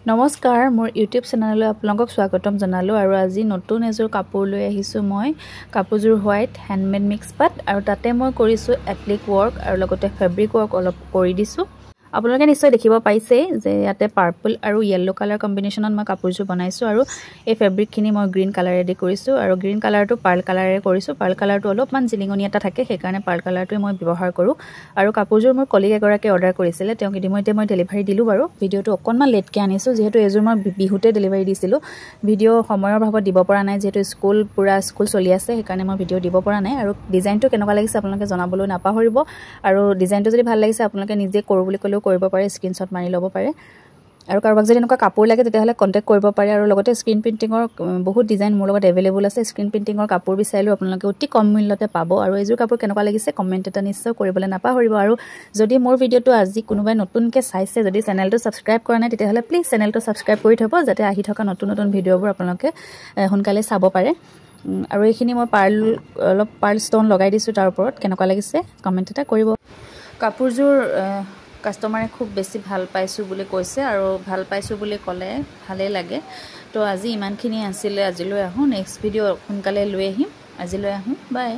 নমস্কাৰ মোৰ ইউটিউব চেনেললৈ আপোনালোকক স্বাগতম জনালো আৰু আজি নতুন এযোৰ কাপোৰ লৈ আহিছো মই কাপোৰযোৰ হোৱাইট হ্যান্ডমেড মিক্স পাট আৰু তাতে মই কৰিছো এপ্লিক ওয়াৰ্ক আৰু লগতে ফেব্ৰিক ওয়াৰ্ক অলপ কৰি দিছো আপোনালোকে নিশ্চয় দেখিব পাইছে যে ইয়াতে পাৰ্পল আৰু ইয়েলো কালাৰ কম্বিনেশনত মই কাপোৰযোৰ বনাইছো আৰু এই ফেব্ৰিক খিনি মই গ্ৰীন কালাৰেদি কৰিছো আৰু গ্ৰীন কালাৰটো পাৰ্ল কালাৰেৰে কৰিছো পাৰ্ল কালাৰটো অলপমান জিলিঙনি এটা থাকে সেইকাৰণে পাৰ্ল কালাৰটোৱে মই ব্যৱহাৰ কৰো আৰু কাপোৰযোৰ মোৰ কলিগ এগৰাকী অৰ্ডাৰ কৰিছিলে তেওঁক ইতিমধ্যে মই ডেলিভাৰী দিলো বাৰু ভিডিওটো অকনমান লেটকে আনিছো যেহেতু এযোৰ মই বিহুতে ডেলিভাৰী দিছিলো ভিডিও সময়ৰ ভাৱত দিব পৰা নাই যেহেতু স্কুল চলি আছে সেইকাৰণে মই ভিডিও দিব পৰা নাই আৰু ডিজাইনটো কেনেকুৱা লাগিছে আপোনালোকে জনাবলৈ নাপাহৰিব আৰু ডিজাইনটো যদি ভাল লাগিছে আপোনালোকে নিজে কৰো বুলি কলেও কৰিব পাৰে স্ক্ৰিনশ্বট মাৰি ল'ব পাৰে আৰু কাৰোবাক যদি এনেকুৱা কাপোৰ লাগে তেতিয়াহলে কন্টাক্ট কৰিব পাৰে আৰু লগতে স্ক্ৰিন প্ৰিন্টিংৰ বহুত ডিজাইন মোৰ লগত अवेलेबल আছে স্ক্ৰিন প্ৰিন্টিংৰ কাপোৰ বিচাৰিলে আপোনালোকে অতি কম মূল্যতে পাব আৰু এযোৰ কাপোৰ কেনেকুৱা লাগিছে কমেন্ট এটা নিশ্চয় কৰিবলৈ নাপাহৰিব আৰু যদি মোৰ ভিডিওটো আজি কোনোবাই নতুনকৈ চাইছে যদি চেনেলটো সাবস্ক্ৰাইব কৰা নাই তেতিয়াহলে প্লিজ চেনেলটো সাবস্ক্ৰাইব কৰি থব যাতে আহি থকা নতুন ভিডিওবোৰ আপোনালোকে সোনকালে চাব পাৰে আৰু এইখিনি মই পাৰ্ল ষ্টন লগাই দিছো তাৰ ওপৰত কেনেকুৱা লাগিছে কমেন্ট এটা কৰিব কাপোৰযোৰ কাস্টমাৰে খুব বেছি ভাল পাইছো বুলি কৈছে আৰু ভাল পাইছো বুলি ক'লে ভালে লাগে তো আজি ইমানখিনি আছিল আজিলৈ আহো নেক্সট ভিডিও সোনকালে লৈ আহিম আজিলৈ আহো বাই